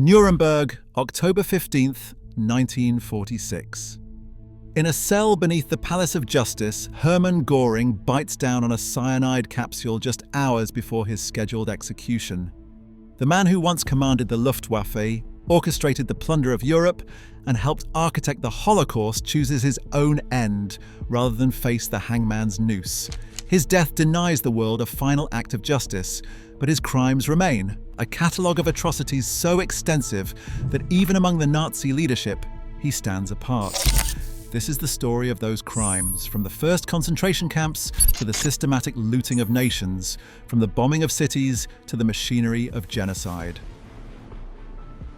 Nuremberg, October 15th, 1946. In a cell beneath the Palace of Justice, Hermann Göring bites down on a cyanide capsule just hours before his scheduled execution. The man who once commanded the Luftwaffe, orchestrated the plunder of Europe, and helped architect the Holocaust chooses his own end rather than face the hangman's noose. His death denies the world a final act of justice, but his crimes remain, a catalogue of atrocities so extensive that even among the Nazi leadership, he stands apart. This is the story of those crimes, from the first concentration camps to the systematic looting of nations, from the bombing of cities to the machinery of genocide.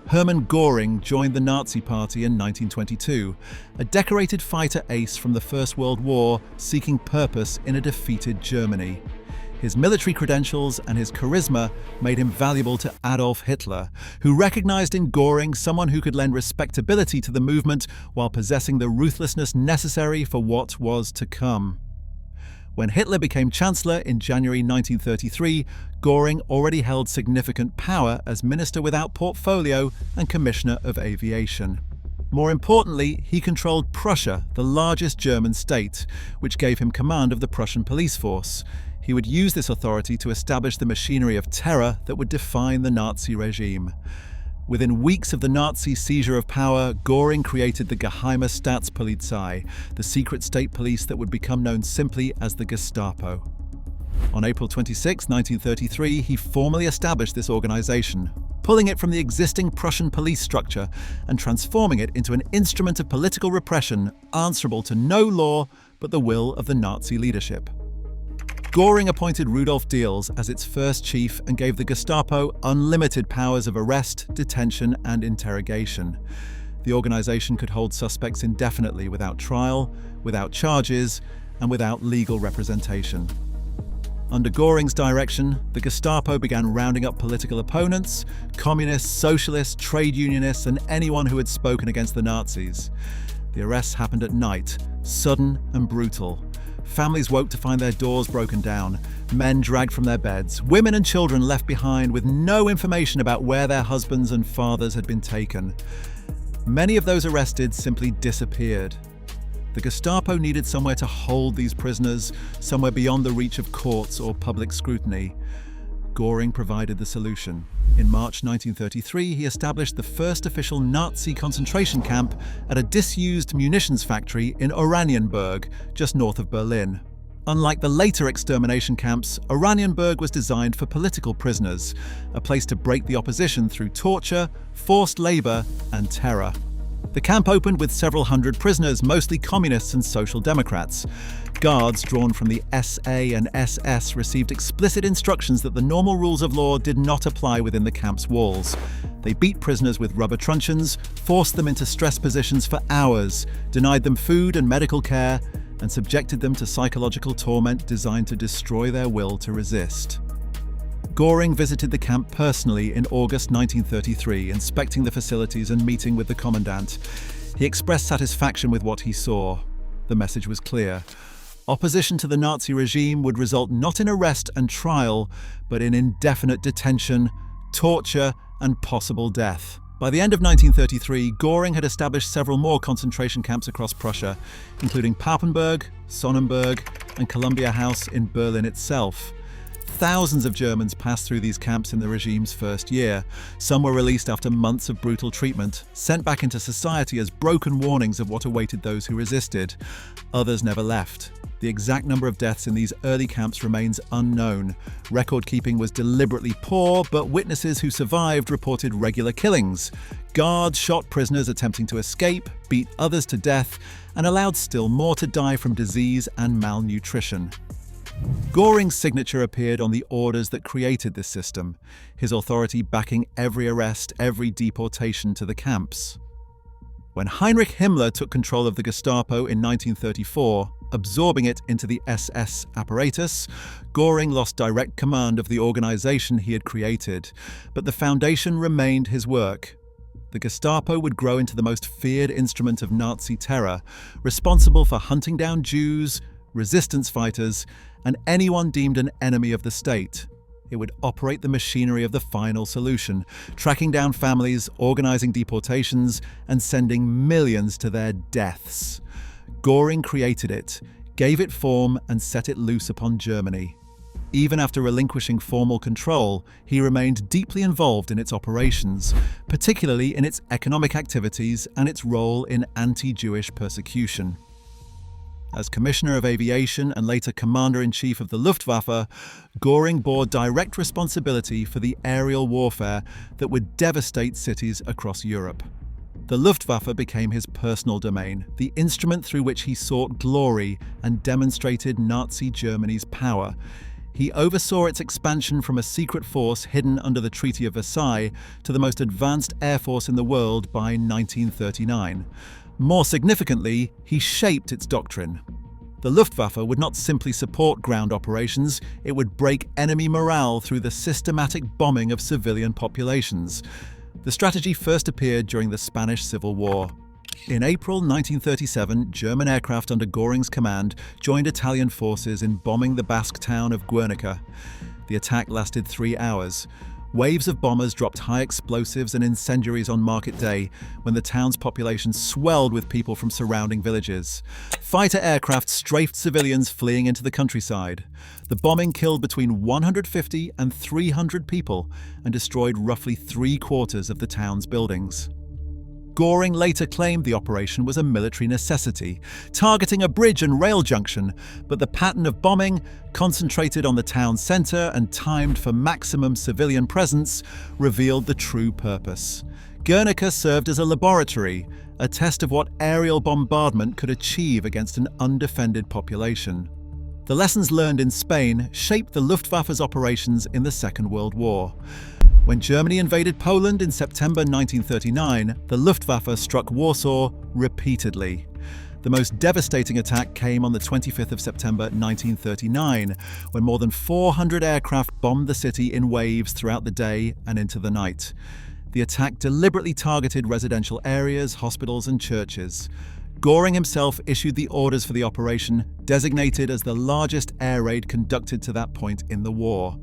Hermann Göring joined the Nazi Party in 1922, a decorated fighter ace from the First World War seeking purpose in a defeated Germany. His military credentials and his charisma made him valuable to Adolf Hitler, who recognized in Göring someone who could lend respectability to the movement while possessing the ruthlessness necessary for what was to come. When Hitler became Chancellor in January 1933, Göring already held significant power as Minister without Portfolio and Commissioner of Aviation. More importantly, he controlled Prussia, the largest German state, which gave him command of the Prussian police force. He would use this authority to establish the machinery of terror that would define the Nazi regime. Within weeks of the Nazi seizure of power, Göring created the Geheime Staatspolizei, the secret state police that would become known simply as the Gestapo. On April 26, 1933, he formally established this organization, pulling it from the existing Prussian police structure and transforming it into an instrument of political repression answerable to no law but the will of the Nazi leadership. Göring appointed Rudolf Diels as its first chief and gave the Gestapo unlimited powers of arrest, detention, and interrogation. The organization could hold suspects indefinitely without trial, without charges, and without legal representation. Under Göring's direction, the Gestapo began rounding up political opponents, communists, socialists, trade unionists, and anyone who had spoken against the Nazis. The arrests happened at night, sudden and brutal. Families woke to find their doors broken down, men dragged from their beds, women and children left behind with no information about where their husbands and fathers had been taken. Many of those arrested simply disappeared. The Gestapo needed somewhere to hold these prisoners, somewhere beyond the reach of courts or public scrutiny. Göring provided the solution. In March 1933, he established the first official Nazi concentration camp at a disused munitions factory in Oranienburg, just north of Berlin. Unlike the later extermination camps, Oranienburg was designed for political prisoners, a place to break the opposition through torture, forced labor, and terror. The camp opened with several hundred prisoners, mostly communists and social democrats. Guards drawn from the SA and SS received explicit instructions that the normal rules of law did not apply within the camp's walls. They beat prisoners with rubber truncheons, forced them into stress positions for hours, denied them food and medical care, and subjected them to psychological torment designed to destroy their will to resist. Göring visited the camp personally in August 1933, inspecting the facilities and meeting with the commandant. He expressed satisfaction with what he saw. The message was clear. Opposition to the Nazi regime would result not in arrest and trial, but in indefinite detention, torture, and possible death. By the end of 1933, Göring had established several more concentration camps across Prussia, including Papenburg, Sonnenberg, and Columbia House in Berlin itself. Thousands of Germans passed through these camps in the regime's first year. Some were released after months of brutal treatment, sent back into society as broken warnings of what awaited those who resisted. Others never left. The exact number of deaths in these early camps remains unknown. Record keeping was deliberately poor, but witnesses who survived reported regular killings. Guards shot prisoners attempting to escape, beat others to death, and allowed still more to die from disease and malnutrition. Göring's signature appeared on the orders that created this system, his authority backing every arrest, every deportation to the camps. When Heinrich Himmler took control of the Gestapo in 1934, absorbing it into the SS apparatus, Göring lost direct command of the organization he had created, but the foundation remained his work. The Gestapo would grow into the most feared instrument of Nazi terror, responsible for hunting down Jews, resistance fighters, and anyone deemed an enemy of the state. It would operate the machinery of the final solution, tracking down families, organizing deportations, and sending millions to their deaths. Göring created it, gave it form, and set it loose upon Germany. Even after relinquishing formal control, he remained deeply involved in its operations, particularly in its economic activities and its role in anti-Jewish persecution. As Commissioner of Aviation and later Commander-in-Chief of the Luftwaffe, Göring bore direct responsibility for the aerial warfare that would devastate cities across Europe. The Luftwaffe became his personal domain, the instrument through which he sought glory and demonstrated Nazi Germany's power. He oversaw its expansion from a secret force hidden under the Treaty of Versailles to the most advanced air force in the world by 1939. More significantly, he shaped its doctrine. The Luftwaffe would not simply support ground operations, it would break enemy morale through the systematic bombing of civilian populations. The strategy first appeared during the Spanish Civil War. In April 1937, German aircraft under Göring's command joined Italian forces in bombing the Basque town of Guernica. The attack lasted 3 hours. Waves of bombers dropped high explosives and incendiaries on market day, when the town's population swelled with people from surrounding villages. Fighter aircraft strafed civilians fleeing into the countryside. The bombing killed between 150 and 300 people and destroyed roughly 3/4 of the town's buildings. Göring later claimed the operation was a military necessity, targeting a bridge and rail junction, but the pattern of bombing, concentrated on the town centre and timed for maximum civilian presence, revealed the true purpose. Guernica served as a laboratory, a test of what aerial bombardment could achieve against an undefended population. The lessons learned in Spain shaped the Luftwaffe's operations in the Second World War. When Germany invaded Poland in September 1939, the Luftwaffe struck Warsaw repeatedly. The most devastating attack came on the 25th of September 1939, when more than 400 aircraft bombed the city in waves throughout the day and into the night. The attack deliberately targeted residential areas, hospitals, and churches. Göring himself issued the orders for the operation, designated as the largest air raid conducted to that point in the war.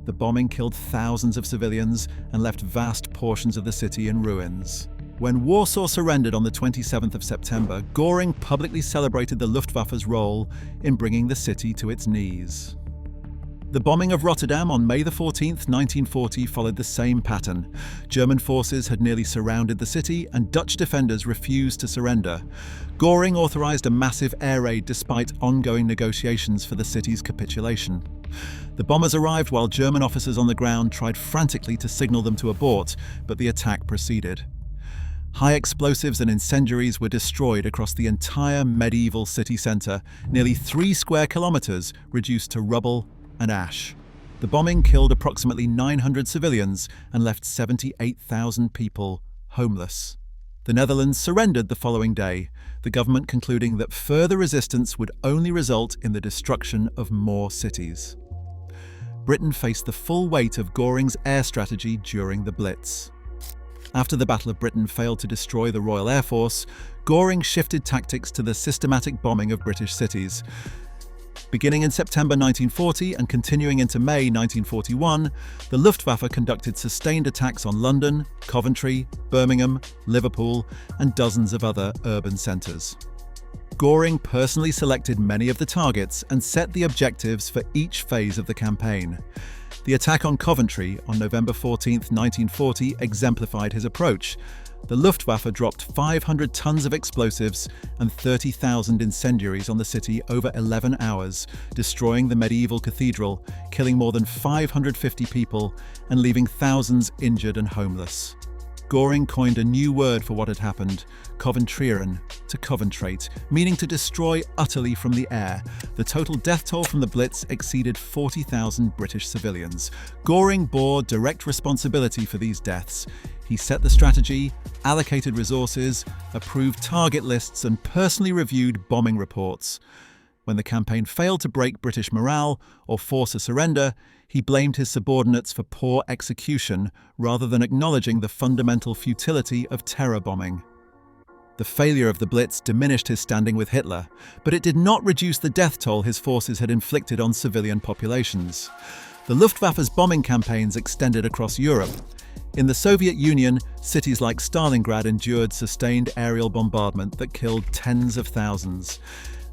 The bombing killed thousands of civilians and left vast portions of the city in ruins. When Warsaw surrendered on the 27th of September, Göring publicly celebrated the Luftwaffe's role in bringing the city to its knees. The bombing of Rotterdam on May 14, 1940 followed the same pattern. German forces had nearly surrounded the city and Dutch defenders refused to surrender. Göring authorized a massive air raid despite ongoing negotiations for the city's capitulation. The bombers arrived while German officers on the ground tried frantically to signal them to abort, but the attack proceeded. High explosives and incendiaries were destroyed across the entire medieval city centre, nearly 3 square kilometres reduced to rubble and ash. The bombing killed approximately 900 civilians and left 78,000 people homeless. The Netherlands surrendered the following day, the government concluding that further resistance would only result in the destruction of more cities. Britain faced the full weight of Göring's air strategy during the Blitz. After the Battle of Britain failed to destroy the Royal Air Force, Göring shifted tactics to the systematic bombing of British cities. Beginning in September 1940 and continuing into May 1941, the Luftwaffe conducted sustained attacks on London, Coventry, Birmingham, Liverpool, and dozens of other urban centres. Göring personally selected many of the targets and set the objectives for each phase of the campaign. The attack on Coventry on November 14, 1940 exemplified his approach. The Luftwaffe dropped 500 tons of explosives and 30,000 incendiaries on the city over 11 hours, destroying the medieval cathedral, killing more than 550 people and leaving thousands injured and homeless. Göring coined a new word for what had happened, Coventrieren, to coventrate, meaning to destroy utterly from the air. The total death toll from the Blitz exceeded 40,000 British civilians. Göring bore direct responsibility for these deaths. He set the strategy, allocated resources, approved target lists, and personally reviewed bombing reports. When the campaign failed to break British morale or force a surrender, he blamed his subordinates for poor execution rather than acknowledging the fundamental futility of terror bombing. The failure of the Blitz diminished his standing with Hitler, but it did not reduce the death toll his forces had inflicted on civilian populations. The Luftwaffe's bombing campaigns extended across Europe. In the Soviet Union, cities like Stalingrad endured sustained aerial bombardment that killed tens of thousands.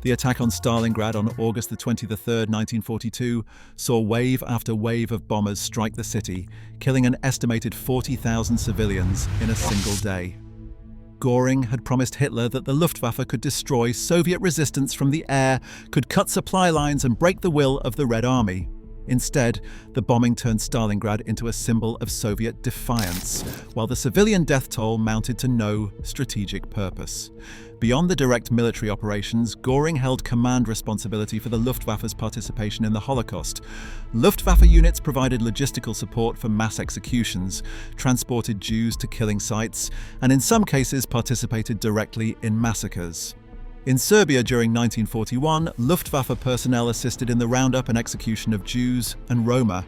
The attack on Stalingrad on August the 23rd, 1942, saw wave after wave of bombers strike the city, killing an estimated 40,000 civilians in a single day. Göring had promised Hitler that the Luftwaffe could destroy Soviet resistance from the air, could cut supply lines and break the will of the Red Army. Instead, the bombing turned Stalingrad into a symbol of Soviet defiance, while the civilian death toll mounted to no strategic purpose. Beyond the direct military operations, Göring held command responsibility for the Luftwaffe's participation in the Holocaust. Luftwaffe units provided logistical support for mass executions, transported Jews to killing sites, and in some cases participated directly in massacres. In Serbia during 1941, Luftwaffe personnel assisted in the roundup and execution of Jews and Roma.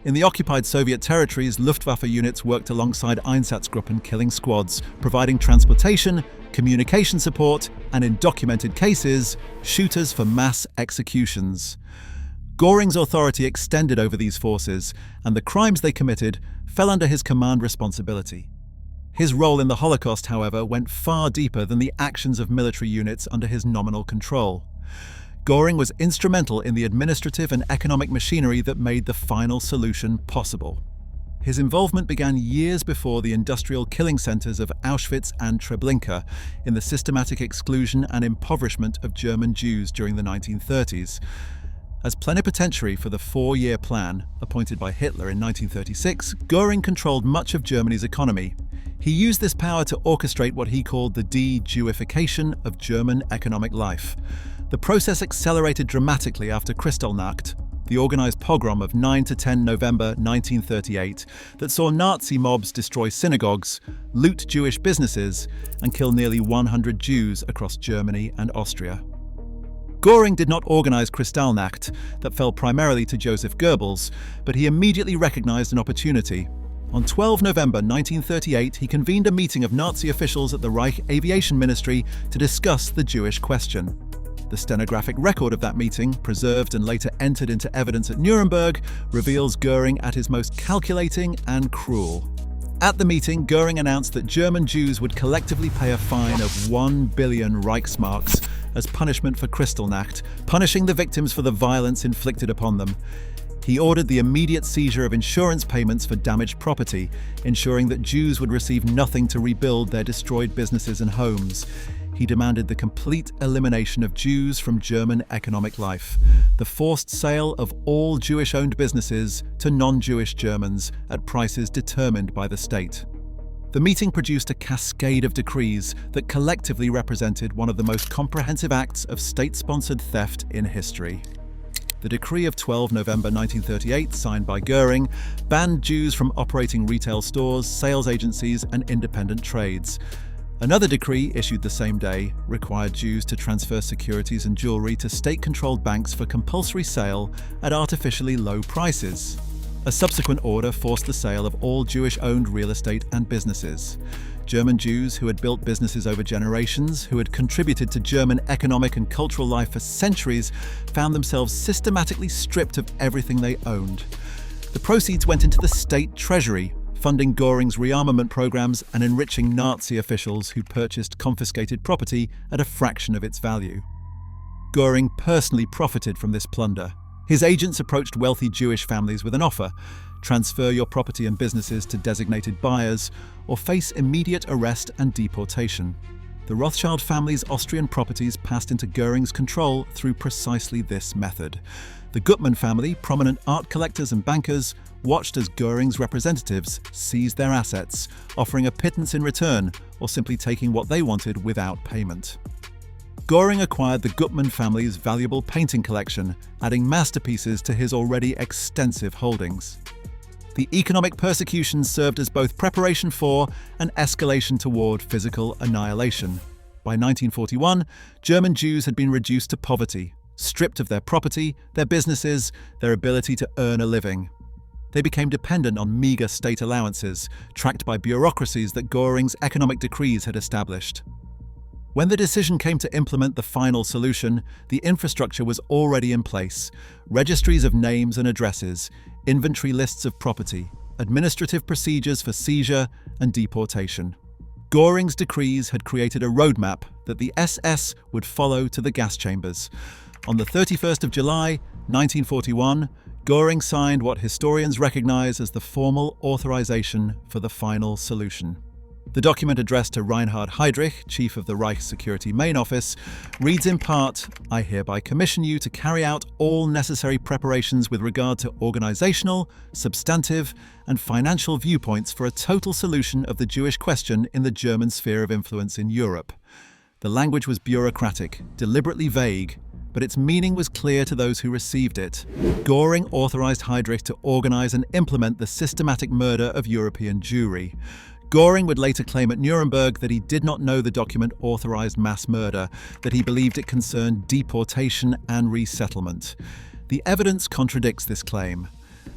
In the occupied Soviet territories, Luftwaffe units worked alongside Einsatzgruppen killing squads, providing transportation, communication support, and in documented cases, shooters for mass executions. Göring's authority extended over these forces, and the crimes they committed fell under his command responsibility. His role in the Holocaust, however, went far deeper than the actions of military units under his nominal control. Göring was instrumental in the administrative and economic machinery that made the final solution possible. His involvement began years before the industrial killing centers of Auschwitz and Treblinka, in the systematic exclusion and impoverishment of German Jews during the 1930s. As plenipotentiary for the four-year plan, appointed by Hitler in 1936, Göring controlled much of Germany's economy. He used this power to orchestrate what he called the de-Jewification of German economic life. The process accelerated dramatically after Kristallnacht, the organized pogrom of 9 to 10 November 1938 that saw Nazi mobs destroy synagogues, loot Jewish businesses, and kill nearly 100 Jews across Germany and Austria. Göring did not organize Kristallnacht, that fell primarily to Joseph Goebbels, but he immediately recognized an opportunity. On 12 November 1938, he convened a meeting of Nazi officials at the Reich Aviation Ministry to discuss the Jewish question. The stenographic record of that meeting, preserved and later entered into evidence at Nuremberg, reveals Göring at his most calculating and cruel. At the meeting, Göring announced that German Jews would collectively pay a fine of 1 billion Reichsmarks as punishment for Kristallnacht, punishing the victims for the violence inflicted upon them. He ordered the immediate seizure of insurance payments for damaged property, ensuring that Jews would receive nothing to rebuild their destroyed businesses and homes. He demanded the complete elimination of Jews from German economic life, the forced sale of all Jewish-owned businesses to non-Jewish Germans at prices determined by the state. The meeting produced a cascade of decrees that collectively represented one of the most comprehensive acts of state-sponsored theft in history. The decree of 12 November 1938, signed by Göring, banned Jews from operating retail stores, sales agencies, and independent trades. Another decree, issued the same day, required Jews to transfer securities and jewelry to state-controlled banks for compulsory sale at artificially low prices. A subsequent order forced the sale of all Jewish-owned real estate and businesses. German Jews who had built businesses over generations, who had contributed to German economic and cultural life for centuries, found themselves systematically stripped of everything they owned. The proceeds went into the state treasury, funding Göring's rearmament programs and enriching Nazi officials who purchased confiscated property at a fraction of its value. Göring personally profited from this plunder. His agents approached wealthy Jewish families with an offer: transfer your property and businesses to designated buyers, or face immediate arrest and deportation. The Rothschild family's Austrian properties passed into Göring's control through precisely this method. The Gutmann family, prominent art collectors and bankers, watched as Göring's representatives seized their assets, offering a pittance in return or simply taking what they wanted without payment. Göring acquired the Gutmann family's valuable painting collection, adding masterpieces to his already extensive holdings. The economic persecution served as both preparation for and escalation toward physical annihilation. By 1941, German Jews had been reduced to poverty, stripped of their property, their businesses, their ability to earn a living. They became dependent on meager state allowances, tracked by bureaucracies that Göring's economic decrees had established. When the decision came to implement the final solution, the infrastructure was already in place: registries of names and addresses, inventory lists of property, administrative procedures for seizure and deportation. Göring's decrees had created a roadmap that the SS would follow to the gas chambers. On the 31st of July, 1941, Göring signed what historians recognize as the formal authorization for the final solution. The document, addressed to Reinhard Heydrich, chief of the Reich Security Main Office, reads in part, "I hereby commission you to carry out all necessary preparations with regard to organizational, substantive, and financial viewpoints for a total solution of the Jewish question in the German sphere of influence in Europe." The language was bureaucratic, deliberately vague, but its meaning was clear to those who received it. Göring authorized Heydrich to organize and implement the systematic murder of European Jewry. Göring would later claim at Nuremberg that he did not know the document authorized mass murder, that he believed it concerned deportation and resettlement. The evidence contradicts this claim.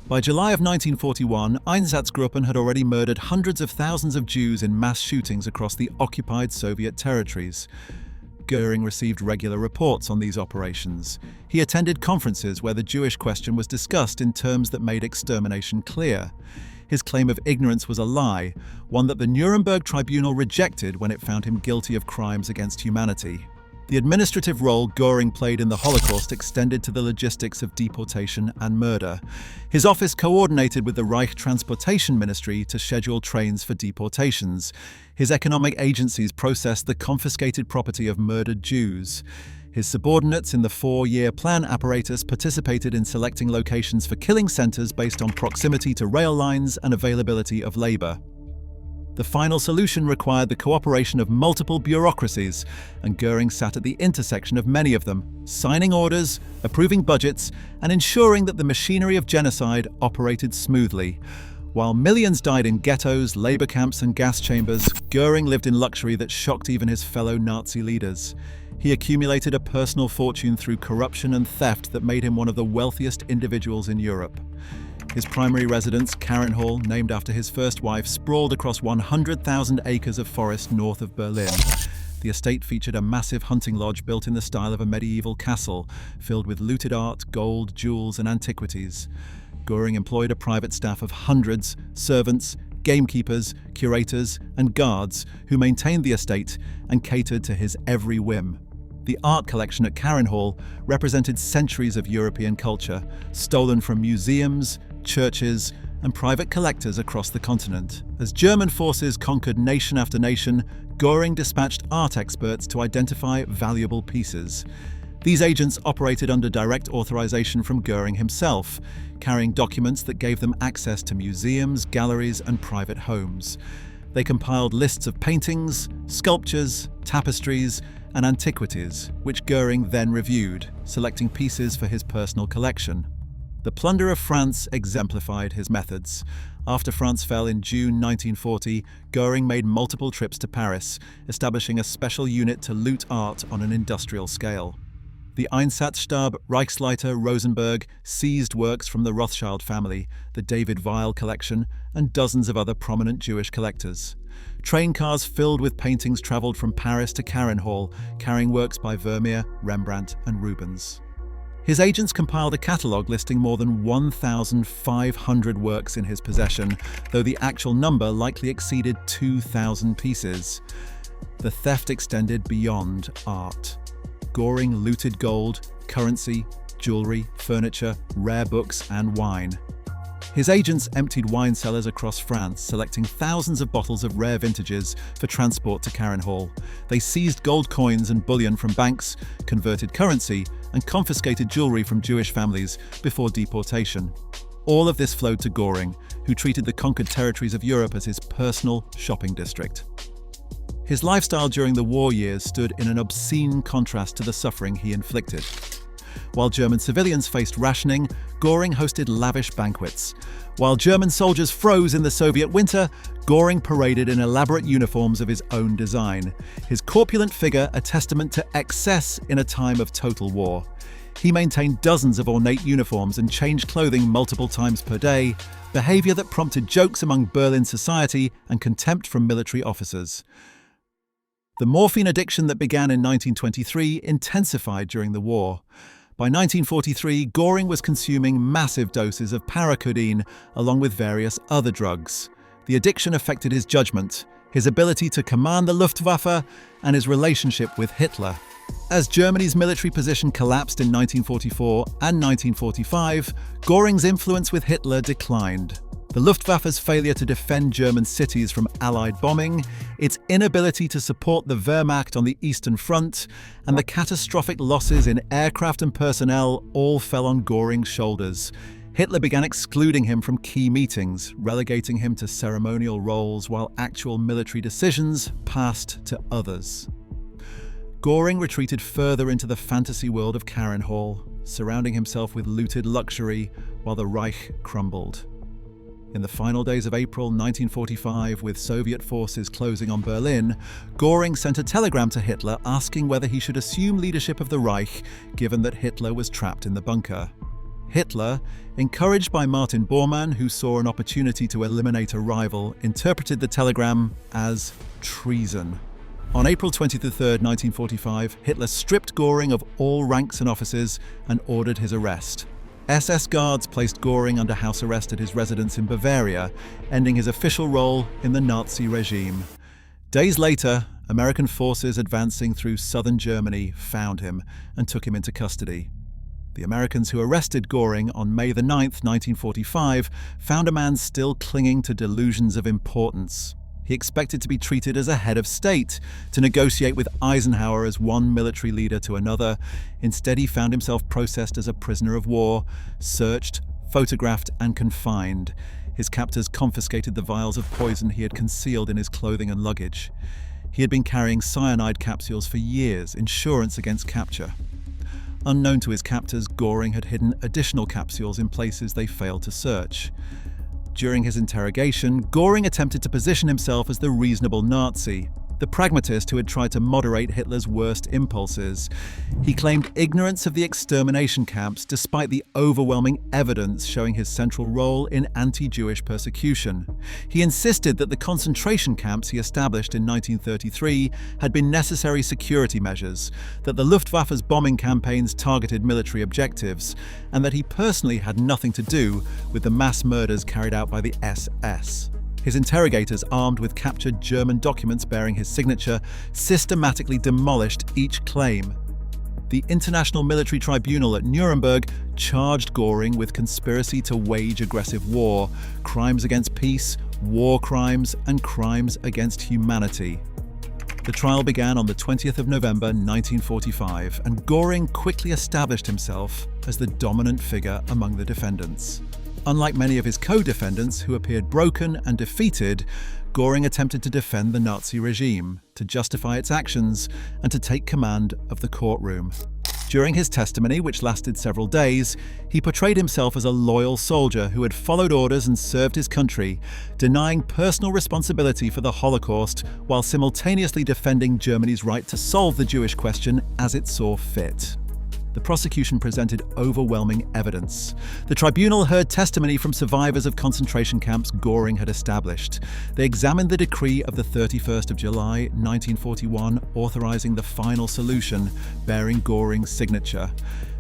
By July of 1941, Einsatzgruppen had already murdered hundreds of thousands of Jews in mass shootings across the occupied Soviet territories. Göring received regular reports on these operations. He attended conferences where the Jewish question was discussed in terms that made extermination clear. His claim of ignorance was a lie, one that the Nuremberg tribunal rejected when it found him guilty of crimes against humanity. The administrative role Göring played in the Holocaust extended to the logistics of deportation and murder. His office coordinated with the Reich Transportation Ministry to schedule trains for deportations. His economic agencies processed the confiscated property of murdered Jews. His subordinates in the 4-year plan apparatus participated in selecting locations for killing centers based on proximity to rail lines and availability of labor. The final solution required the cooperation of multiple bureaucracies, and Göring sat at the intersection of many of them, signing orders, approving budgets, and ensuring that the machinery of genocide operated smoothly. While millions died in ghettos, labor camps, and gas chambers, Göring lived in luxury that shocked even his fellow Nazi leaders. He accumulated a personal fortune through corruption and theft that made him one of the wealthiest individuals in Europe. His primary residence, Carinhall, named after his first wife, sprawled across 100,000 acres of forest north of Berlin. The estate featured a massive hunting lodge built in the style of a medieval castle, filled with looted art, gold, jewels, and antiquities. Göring employed a private staff of hundreds, servants, gamekeepers, curators, and guards who maintained the estate and catered to his every whim. The art collection at Carinhall represented centuries of European culture, stolen from museums, churches, and private collectors across the continent. As German forces conquered nation after nation, Göring dispatched art experts to identify valuable pieces. These agents operated under direct authorization from Göring himself, carrying documents that gave them access to museums, galleries, and private homes. They compiled lists of paintings, sculptures, tapestries, and antiquities, which Göring then reviewed, selecting pieces for his personal collection. The plunder of France exemplified his methods. After France fell in June 1940, Göring made multiple trips to Paris, establishing a special unit to loot art on an industrial scale. The Einsatzstab Reichsleiter Rosenberg seized works from the Rothschild family, the David Weil collection, and dozens of other prominent Jewish collectors. Train cars filled with paintings traveled from Paris to Carinhall, carrying works by Vermeer, Rembrandt, and Rubens. His agents compiled a catalogue listing more than 1,500 works in his possession, though the actual number likely exceeded 2,000 pieces. The theft extended beyond art. Göring looted gold, currency, jewelry, furniture, rare books, and wine. His agents emptied wine cellars across France, selecting thousands of bottles of rare vintages for transport to Carinhall. They seized gold coins and bullion from banks, converted currency, and confiscated jewelry from Jewish families before deportation. All of this flowed to Göring, who treated the conquered territories of Europe as his personal shopping district. His lifestyle during the war years stood in an obscene contrast to the suffering he inflicted. While German civilians faced rationing, Göring hosted lavish banquets. While German soldiers froze in the Soviet winter, Göring paraded in elaborate uniforms of his own design, his corpulent figure a testament to excess in a time of total war. He maintained dozens of ornate uniforms and changed clothing multiple times per day, behavior that prompted jokes among Berlin society and contempt from military officers. The morphine addiction that began in 1923 intensified during the war. By 1943, Göring was consuming massive doses of paracodeine along with various other drugs. The addiction affected his judgment, his ability to command the Luftwaffe, and his relationship with Hitler. As Germany's military position collapsed in 1944 and 1945, Göring's influence with Hitler declined. The Luftwaffe's failure to defend German cities from Allied bombing, its inability to support the Wehrmacht on the Eastern Front, and the catastrophic losses in aircraft and personnel all fell on Göring's shoulders. Hitler began excluding him from key meetings, relegating him to ceremonial roles while actual military decisions passed to others. Göring retreated further into the fantasy world of Hall, surrounding himself with looted luxury while the Reich crumbled. In the final days of April 1945, with Soviet forces closing on Berlin, Göring sent a telegram to Hitler asking whether he should assume leadership of the Reich, given that Hitler was trapped in the bunker. Hitler, encouraged by Martin Bormann, who saw an opportunity to eliminate a rival, interpreted the telegram as treason. On April 23, 1945, Hitler stripped Göring of all ranks and offices and ordered his arrest. SS guards placed Göring under house arrest at his residence in Bavaria, ending his official role in the Nazi regime. Days later, American forces advancing through southern Germany found him and took him into custody. The Americans who arrested Göring on May 9, 1945, found a man still clinging to delusions of importance. He expected to be treated as a head of state, to negotiate with Eisenhower as one military leader to another. Instead, he found himself processed as a prisoner of war, searched, photographed, and confined. His captors confiscated the vials of poison he had concealed in his clothing and luggage. He had been carrying cyanide capsules for years, insurance against capture. Unknown to his captors, Göring had hidden additional capsules in places they failed to search. During his interrogation, Göring attempted to position himself as the reasonable Nazi, the pragmatist who had tried to moderate Hitler's worst impulses. He claimed ignorance of the extermination camps despite the overwhelming evidence showing his central role in anti-Jewish persecution. He insisted that the concentration camps he established in 1933 had been necessary security measures, that the Luftwaffe's bombing campaigns targeted military objectives, and that he personally had nothing to do with the mass murders carried out by the SS. His interrogators, armed with captured German documents bearing his signature, systematically demolished each claim. The International Military Tribunal at Nuremberg charged Göring with conspiracy to wage aggressive war, crimes against peace, war crimes, and crimes against humanity. The trial began on the 20th of November 1945, and Göring quickly established himself as the dominant figure among the defendants. Unlike many of his co-defendants, who appeared broken and defeated, Göring attempted to defend the Nazi regime, to justify its actions, and to take command of the courtroom. During his testimony, which lasted several days, he portrayed himself as a loyal soldier who had followed orders and served his country, denying personal responsibility for the Holocaust while simultaneously defending Germany's right to solve the Jewish question as it saw fit. The prosecution presented overwhelming evidence. The tribunal heard testimony from survivors of concentration camps Göring had established. They examined the decree of the 31st of July, 1941, authorizing the final solution, bearing Göring's signature.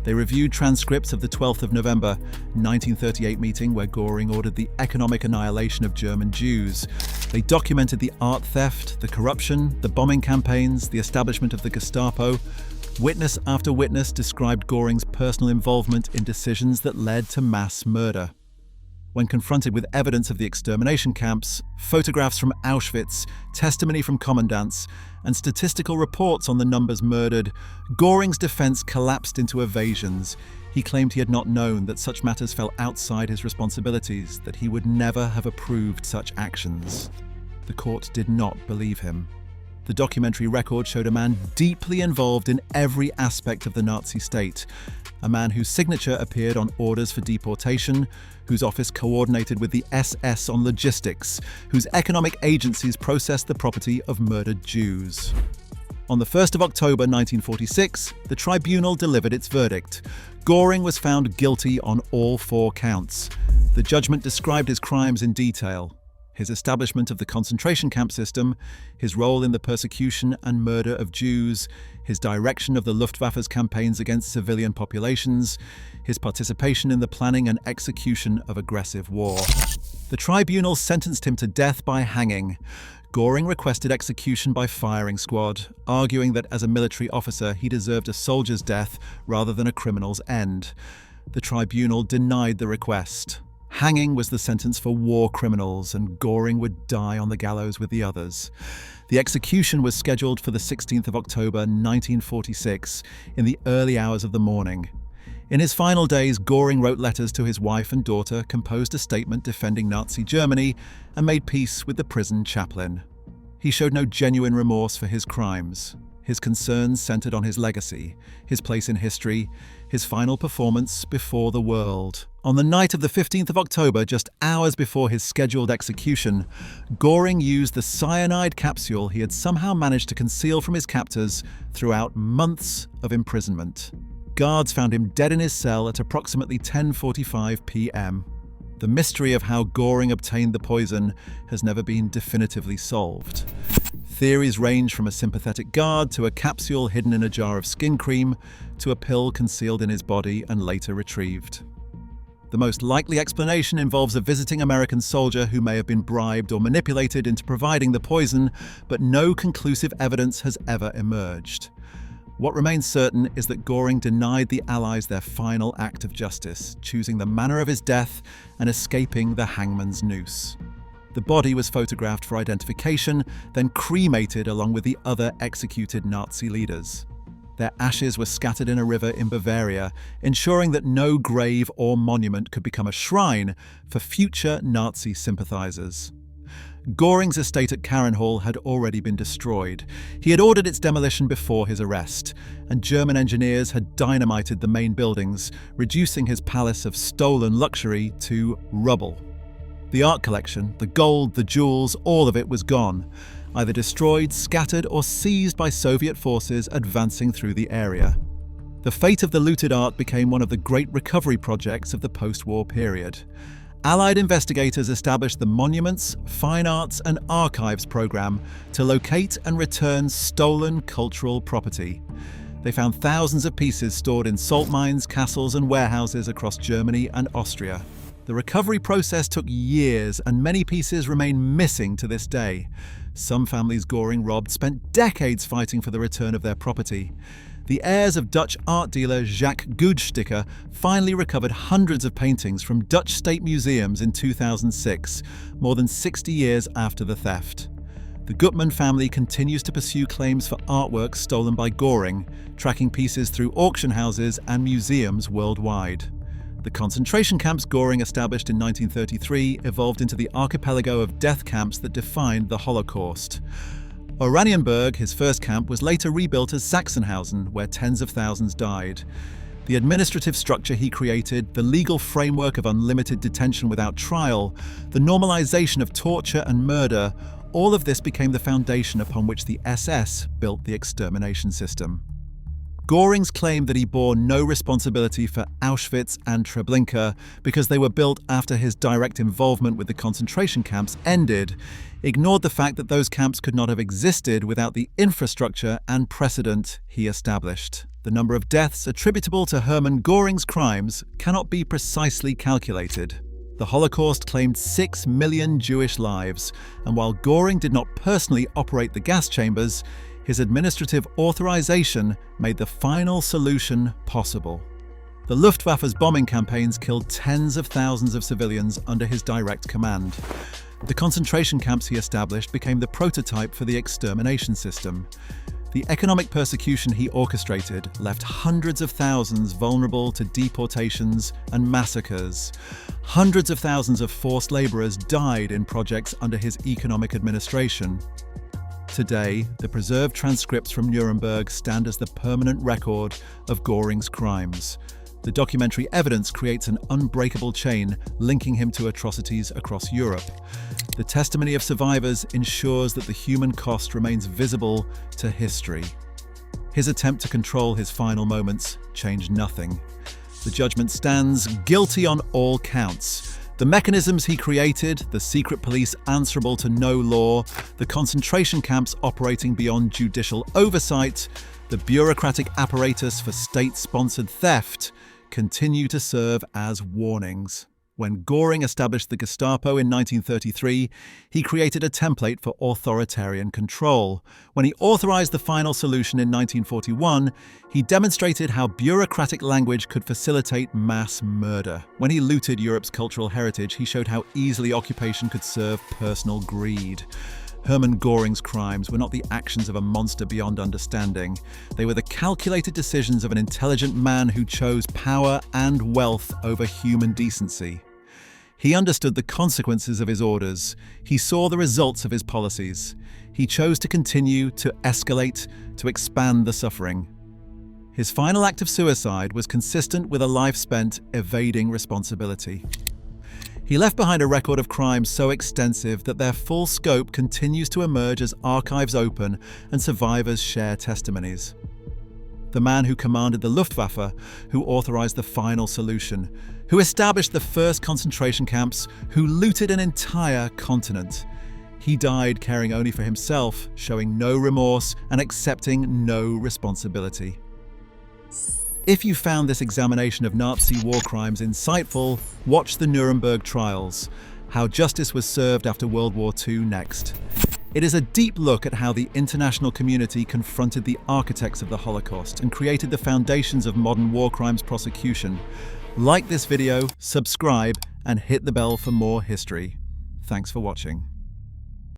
They reviewed transcripts of the 12th of November, 1938 meeting where Göring ordered the economic annihilation of German Jews. They documented the art theft, the corruption, the bombing campaigns, the establishment of the Gestapo. Witness after witness described Göring's personal involvement in decisions that led to mass murder. When confronted with evidence of the extermination camps, photographs from Auschwitz, testimony from commandants, and statistical reports on the numbers murdered, Göring's defense collapsed into evasions. He claimed he had not known that such matters fell outside his responsibilities, that he would never have approved such actions. The court did not believe him. The documentary record showed a man deeply involved in every aspect of the Nazi state, a man whose signature appeared on orders for deportation, whose office coordinated with the SS on logistics, whose economic agencies processed the property of murdered Jews. On the 1st of October 1946, the tribunal delivered its verdict. Göring was found guilty on all 4 counts. The judgment described his crimes in detail. his establishment of the concentration camp system, his role in the persecution and murder of Jews, his direction of the Luftwaffe's campaigns against civilian populations, his participation in the planning and execution of aggressive war. The tribunal sentenced him to death by hanging. Göring requested execution by firing squad, arguing that as a military officer he deserved a soldier's death rather than a criminal's end. The tribunal denied the request. Hanging was the sentence for war criminals, and Göring would die on the gallows with the others. The execution was scheduled for the 16th of October 1946, in the early hours of the morning. In his final days, Göring wrote letters to his wife and daughter, composed a statement defending Nazi Germany, and made peace with the prison chaplain. He showed no genuine remorse for his crimes. His concerns centered on his legacy, his place in history, his final performance before the world. On the night of the 15th of October, just hours before his scheduled execution, Göring used the cyanide capsule he had somehow managed to conceal from his captors throughout months of imprisonment. Guards found him dead in his cell at approximately 10:45 p.m. The mystery of how Göring obtained the poison has never been definitively solved. Theories range from a sympathetic guard to a capsule hidden in a jar of skin cream to a pill concealed in his body and later retrieved. The most likely explanation involves a visiting American soldier who may have been bribed or manipulated into providing the poison, but no conclusive evidence has ever emerged. What remains certain is that Göring denied the Allies their final act of justice, choosing the manner of his death and escaping the hangman's noose. The body was photographed for identification, then cremated along with the other executed Nazi leaders. Their ashes were scattered in a river in Bavaria, ensuring that no grave or monument could become a shrine for future Nazi sympathizers. Göring's estate at Carenhall had already been destroyed. He had ordered its demolition before his arrest, and German engineers had dynamited the main buildings, reducing his palace of stolen luxury to rubble. The art collection, the gold, the jewels, all of it was gone, either destroyed, scattered, or seized by Soviet forces advancing through the area. The fate of the looted art became one of the great recovery projects of the post-war period. Allied investigators established the Monuments, Fine Arts and Archives program to locate and return stolen cultural property. They found thousands of pieces stored in salt mines, castles and warehouses across Germany and Austria. The recovery process took years, and many pieces remain missing to this day. Some families Göring robbed spent decades fighting for the return of their property. The heirs of Dutch art dealer Jacques Goudsticker finally recovered hundreds of paintings from Dutch state museums in 2006, more than 60 years after the theft. The Gutmann family continues to pursue claims for artwork stolen by Göring, tracking pieces through auction houses and museums worldwide. The concentration camps Göring established in 1933 evolved into the archipelago of death camps that defined the Holocaust. Oranienburg, his first camp, was later rebuilt as Sachsenhausen, where tens of thousands died. The administrative structure he created, the legal framework of unlimited detention without trial, the normalization of torture and murder, all of this became the foundation upon which the SS built the extermination system. Göring's claim that he bore no responsibility for Auschwitz and Treblinka because they were built after his direct involvement with the concentration camps ended, ignored the fact that those camps could not have existed without the infrastructure and precedent he established. The number of deaths attributable to Hermann Göring's crimes cannot be precisely calculated. The Holocaust claimed 6 million Jewish lives, and while Göring did not personally operate the gas chambers, his administrative authorization made the final solution possible. The Luftwaffe's bombing campaigns killed tens of thousands of civilians under his direct command. The concentration camps he established became the prototype for the extermination system. The economic persecution he orchestrated left hundreds of thousands vulnerable to deportations and massacres. Hundreds of thousands of forced laborers died in projects under his economic administration. Today, the preserved transcripts from Nuremberg stand as the permanent record of Göring's crimes. The documentary evidence creates an unbreakable chain linking him to atrocities across Europe. The testimony of survivors ensures that the human cost remains visible to history. His attempt to control his final moments changed nothing. The judgment stands guilty on all counts. The mechanisms he created, the secret police answerable to no law, the concentration camps operating beyond judicial oversight, the bureaucratic apparatus for state-sponsored theft, continue to serve as warnings. When Göring established the Gestapo in 1933, he created a template for authoritarian control. When he authorized the final solution in 1941, he demonstrated how bureaucratic language could facilitate mass murder. When he looted Europe's cultural heritage, he showed how easily occupation could serve personal greed. Hermann Göring's crimes were not the actions of a monster beyond understanding. They were the calculated decisions of an intelligent man who chose power and wealth over human decency. He understood the consequences of his orders. He saw the results of his policies. He chose to continue, to escalate, to expand the suffering. His final act of suicide was consistent with a life spent evading responsibility. He left behind a record of crimes so extensive that their full scope continues to emerge as archives open and survivors share testimonies. The man who commanded the Luftwaffe, who authorized the final solution, who established the first concentration camps, who looted an entire continent. He died caring only for himself, showing no remorse and accepting no responsibility. If you found this examination of Nazi war crimes insightful, watch the Nuremberg trials, how justice was served after World War II next. It is a deep look at how the international community confronted the architects of the Holocaust and created the foundations of modern war crimes prosecution. Like this video, subscribe, and hit the bell for more history. Thanks for watching.